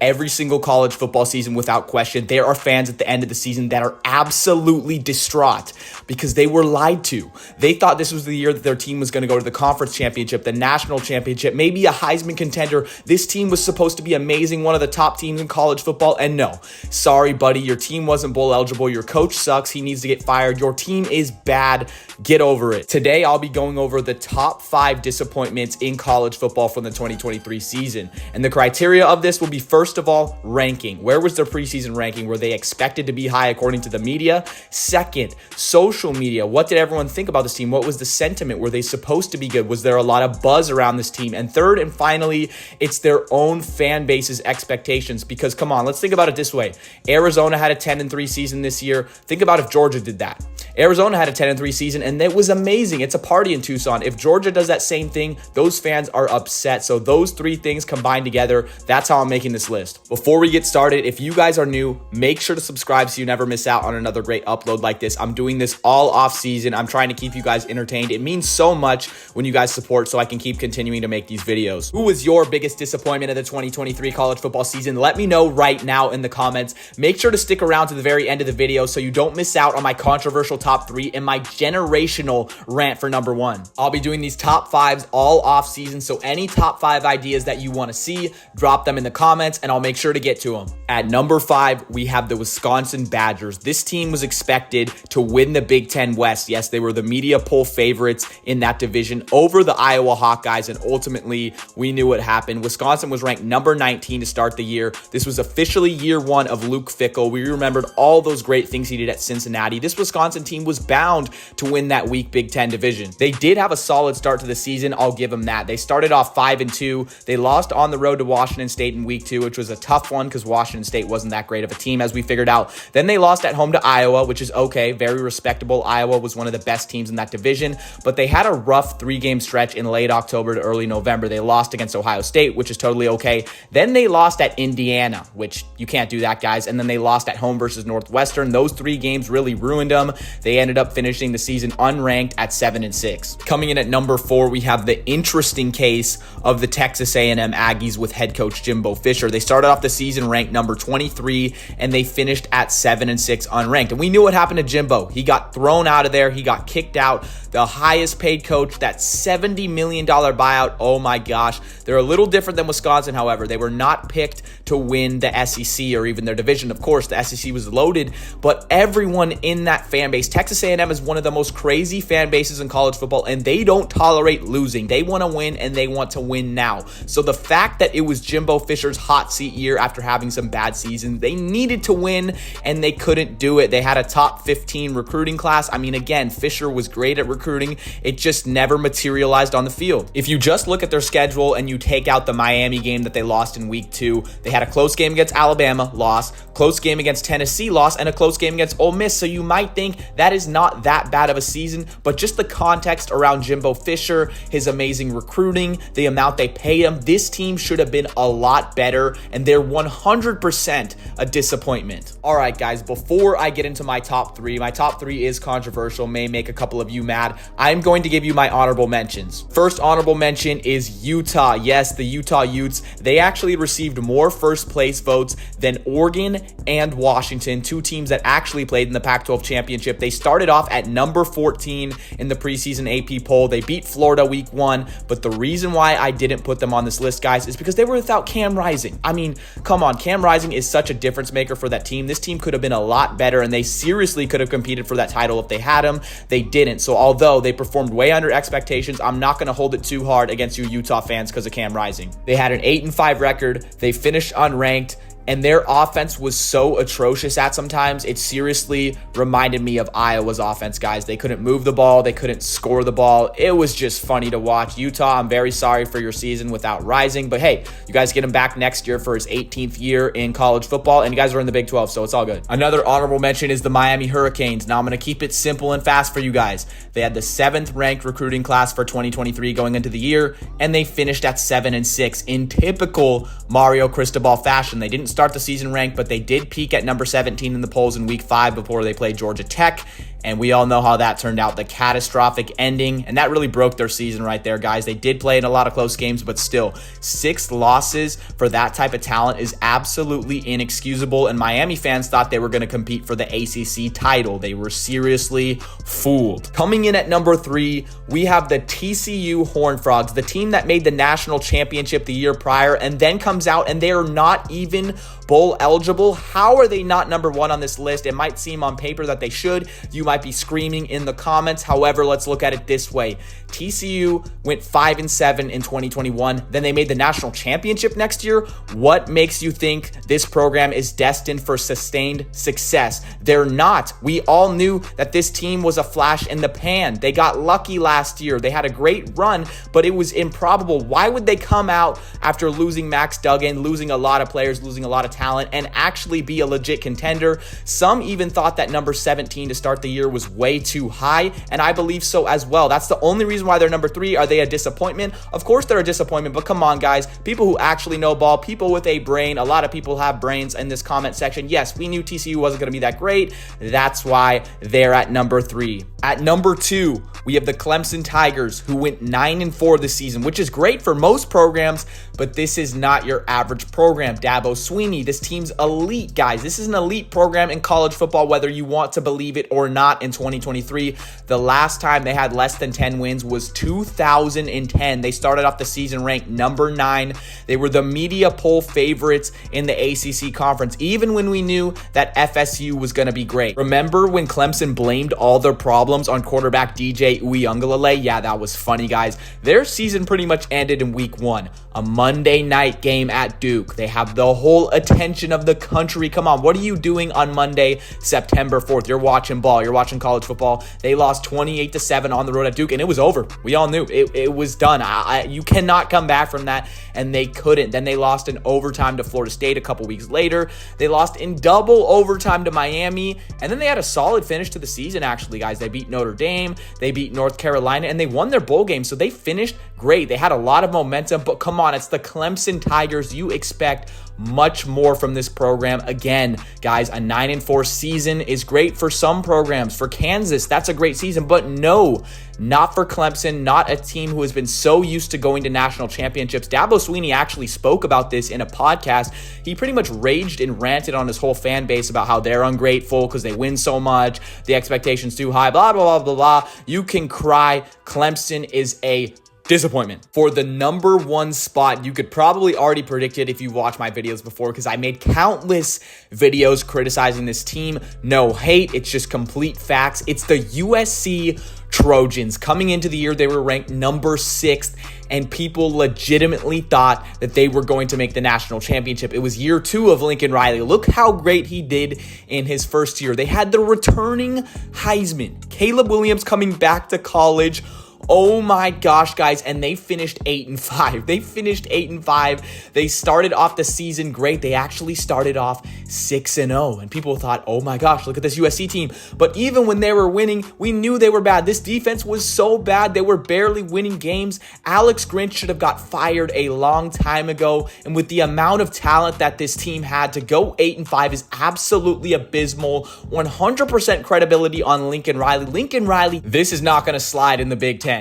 every single college football season without question. There are fans at the end of the season that are absolutely distraught because they were lied to. They thought this was the year that their team was going to go to the conference championship, the national championship, maybe a Heisman contender. This team was supposed to be amazing, one of the top teams in college football, and no. Sorry, buddy, your team wasn't bowl eligible. Your coach sucks. He needs to get fired. Your team is bad. Get over it. Today, I'll be going over the top 5 disappointments in college football from the 2023 season. And the criteria of this will be, first of all, ranking. Where was their preseason ranking? Were they expected to be high according to the media? Second, social media. What did everyone think about this team? What was the sentiment? Were they supposed to be good? Was there a lot of buzz around this team? And third and finally, it's their own fan base's expectations. Because come on, let's think about it this way. Arizona had a 10-3 season this year. Think about if Georgia did that. Arizona had a 10-3 season, and it was amazing. It's a party in Tucson. If Georgia does that same thing, those fans are upset. So those 3 things combined together, that's how I'm making this list. Before we get started, if you guys are new, make sure to subscribe so you never miss out on another great upload like this. I'm doing this all off season. I'm trying to keep you guys entertained. It means so much when you guys support so I can keep continuing to make these videos. Who was your biggest disappointment of the 2023 college football season? Let me know right now in the comments. Make sure to stick around to the very end of the video so you don't miss out on my controversial top 3 and my generational rant for number 1. I'll be doing these top 5s all off season, so any top 5 ideas that you want to see, drop them in the comments and I'll make sure to get to them. At number 5, we have the Wisconsin Badgers. This team was expected to win the Big Ten West. Yes, they were the media poll favorites in that division over the Iowa Hawkeyes, and ultimately we knew what happened. Wisconsin was ranked number 19 to start the year. This was officially year 1 of Luke Fickell. We remembered all those great things he did at Cincinnati. This Wisconsin team was bound to win that weak Big Ten division. They did have a solid start to the season. I'll give them that. They started off 5-2. They lost on the road to Washington State in week 2, which was a tough one because Washington State wasn't that great of a team, as we figured out. Then they lost at home to Iowa, which is okay, very respectable. Iowa was one of the best teams in that division, but they had a rough 3-game stretch in late October to early November. They lost against Ohio State, which is totally okay. Then they lost at Indiana, which you can't do that, guys. And then they lost at home versus Northwestern. Those 3 games really ruined them. They ended up finishing the season unranked at 7-6. Coming in at number 4, we have the interesting case of the Texas A&M Aggies with head coach Jimbo Fisher. They started off the season ranked number 23, and they finished at 7-6 unranked. And we knew what happened to Jimbo. He got thrown out of there. He got kicked out. The highest paid coach, that $70 million buyout. Oh my gosh. They're a little different than Wisconsin, however. They were not picked to win the SEC or even their division. Of course, the SEC was loaded, but everyone in that fan base, Texas A&M is one of the most crazy fan bases in college football, and they don't tolerate losing. They want to win, and they want to win now. So the fact that it was Jimbo Fisher's hot seat year after having some bad seasons, they needed to win, and they couldn't do it. They had a top 15 recruiting class. I mean, again, Fisher was great at recruiting. It just never materialized on the field. If you just look at their schedule and you take out the Miami game that they lost in week 2, they had a close game against Alabama, loss, close game against Tennessee, loss, and a close game against Ole Miss. So you might think that is not that bad of a season, but just the context around Jimbo Fisher, his amazing recruiting, the amount they paid him, this team should have been a lot better, and they're 100% a disappointment. All right, guys, before I get into my top 3 is controversial, may make a couple of you mad. I'm going to give you my honorable mentions. First honorable mention is Utah. Yes, the Utah Utes. They actually received more first place votes than Oregon and Washington, 2 teams that actually played in the Pac-12 championship. They started off at number 14 in the preseason AP poll. They beat Florida week 1, but the reason why I didn't put them on this list, guys, is because they were without Cam Rising. I mean, come on, Cam Rising is such a difference maker for that team. This team could have been a lot better, and they seriously could have competed for that title if they had him. They didn't. So although they performed way under expectations, I'm not going to hold it too hard against you Utah fans because of Cam Rising. They had an 8-5 record. They finished unranked. And their offense was so atrocious at sometimes, it seriously reminded me of Iowa's offense, guys. They couldn't move the ball. They couldn't score the ball. It was just funny to watch. Utah, I'm very sorry for your season without Rising. But hey, you guys get him back next year for his 18th year in college football. And you guys are in the Big 12, so it's all good. Another honorable mention is the Miami Hurricanes. Now, I'm going to keep it simple and fast for you guys. They had the 7th ranked recruiting class for 2023 going into the year, and they finished at 7-6 in typical Mario Cristobal fashion. They didn't start the season ranked, but they did peak at number 17 in the polls in week 5 before they played Georgia Tech. And we all know how that turned out, the catastrophic ending. And that really broke their season right there, guys. They did play in a lot of close games, but still, 6 losses for that type of talent is absolutely inexcusable. And Miami fans thought they were going to compete for the ACC title. They were seriously fooled. Coming in at number 3, we have the TCU Horned Frogs, the team that made the national championship the year prior and then comes out and they are not even bowl eligible. How are they not number 1 on this list? It might seem on paper that they should. You might be screaming in the comments. However, let's look at it this way. TCU went 5-7 in 2021. Then they made the national championship next year. What makes you think this program is destined for sustained success? They're not. We all knew that this team was a flash in the pan. They got lucky last year. They had a great run, but it was improbable. Why would they come out after losing Max Duggan, losing a lot of players, losing a lot of talent, and actually be a legit contender? Some even thought that number 17 to start the year was way too high, and I believe so as well. That's the only reason why they're number 3. Are they a disappointment? Of course they're a disappointment, but come on, guys. People who actually know ball, people with a brain, a lot of people have brains in this comment section. Yes, we knew TCU wasn't going to be that great. That's why they're at number 3. At number 2, we have the Clemson Tigers, who went 9-4 this season, which is great for most programs, but this is not your average program. Dabo Swinney, this team's elite, guys. This is an elite program in college football, whether you want to believe it or not. In 2023, the last time they had less than 10 wins was 2010. They started off the season ranked number 9. They were the media poll favorites in the ACC conference, even when we knew that FSU was going to be great. Remember when Clemson blamed all their problems on quarterback DJ Uiagalelei? Yeah, that was funny, guys. Their season pretty much ended in week 1. A Monday night game at Duke. They have the whole attention of the country. Come on, what are you doing on Monday, September 4th? You're watching ball. You're watching college football. They lost 28-7 on the road at Duke, and it was over. We all knew it was done. You cannot come back from that, and they couldn't. Then they lost in overtime to Florida State a couple weeks later. They lost in double overtime to Miami, and then they had a solid finish to the season, actually, guys. They beat Notre Dame, they beat North Carolina, and they won their bowl game, so they finished great. They had a lot of momentum, but come on, it's the Clemson Tigers. You expect much more from this program. Again, guys, a 9-4 season is great for some programs. For Kansas, that's a great season, but no, not for Clemson, not a team who has been so used to going to national championships. Dabo Swinney actually spoke about this in a podcast. He pretty much raged and ranted on his whole fan base about how they're ungrateful because they win so much, the expectations too high, blah, blah, blah, blah, blah. You can cry. Clemson is a disappointment. For the number 1 spot, you could probably already predict it if you watched my videos before, because I made countless videos criticizing this team. No hate, it's just complete facts. It's the USC Trojans. Coming into the year, they were ranked number 6th, and people legitimately thought that they were going to make the national championship. It was year 2 of Lincoln Riley. Look how great he did in his first year. They had the returning Heisman, Caleb Williams, coming back to college. Oh my gosh, guys, and they finished 8-5. They finished 8-5. They started off the season great. They actually started off 6-0, and people thought, oh my gosh, look at this USC team. But even when they were winning, we knew they were bad. This defense was so bad. They were barely winning games. Alex Grinch should have got fired a long time ago, and with the amount of talent that this team had, to go 8-5 is absolutely abysmal. 100% credibility on Lincoln Riley. Lincoln Riley, this is not going to slide in the Big Ten.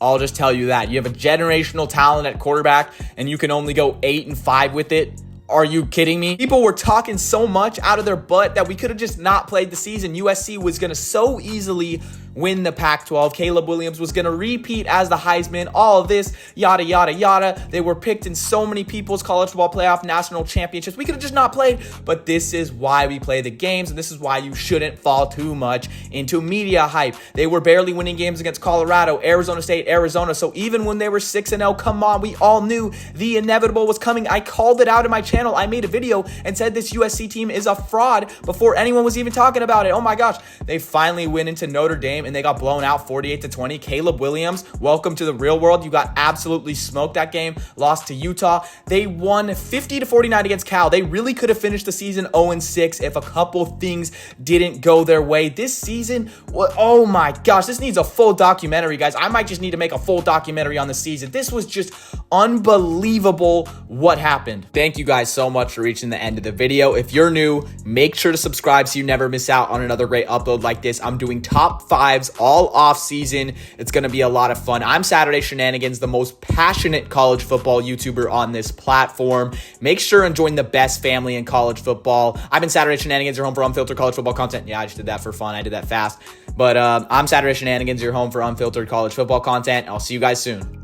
I'll just tell you that. You have a generational talent at quarterback, and you can only go 8-5 with it. Are you kidding me? People were talking so much out of their butt that we could have just not played the season. USC was going to so easily win the Pac-12. Caleb Williams was going to repeat as the Heisman. All of this, yada, yada, yada. They were picked in so many people's college football playoff national championships. We could have just not played, but this is why we play the games, and this is why you shouldn't fall too much into media hype. They were barely winning games against Colorado, Arizona State, Arizona. So even when they were 6-0, come on, we all knew the inevitable was coming. I called it out in my channel. I made a video and said this USC team is a fraud before anyone was even talking about it. Oh my gosh. They finally went into Notre Dame game and they got blown out 48-20. Caleb Williams, welcome to the real world. You got absolutely smoked that game, lost to Utah. They won 50-49 against Cal. They really could have finished the season 0-6 if a couple things didn't go their way. This season, oh my gosh, this needs a full documentary, guys. I might just need to make a full documentary on the season. This was just unbelievable what happened. Thank you guys so much for reaching the end of the video. If you're new, make sure to subscribe so you never miss out on another great upload like this. I'm doing top fives all off season. It's going to be a lot of fun. I'm Saturday Shenanigans, the most passionate college football YouTuber on this platform. Make sure and join the best family in college football. I've been Saturday Shenanigans, your home for unfiltered college football content. Yeah, I just did that for fun. I did that fast. But I'm Saturday Shenanigans, your home for unfiltered college football content. I'll see you guys soon.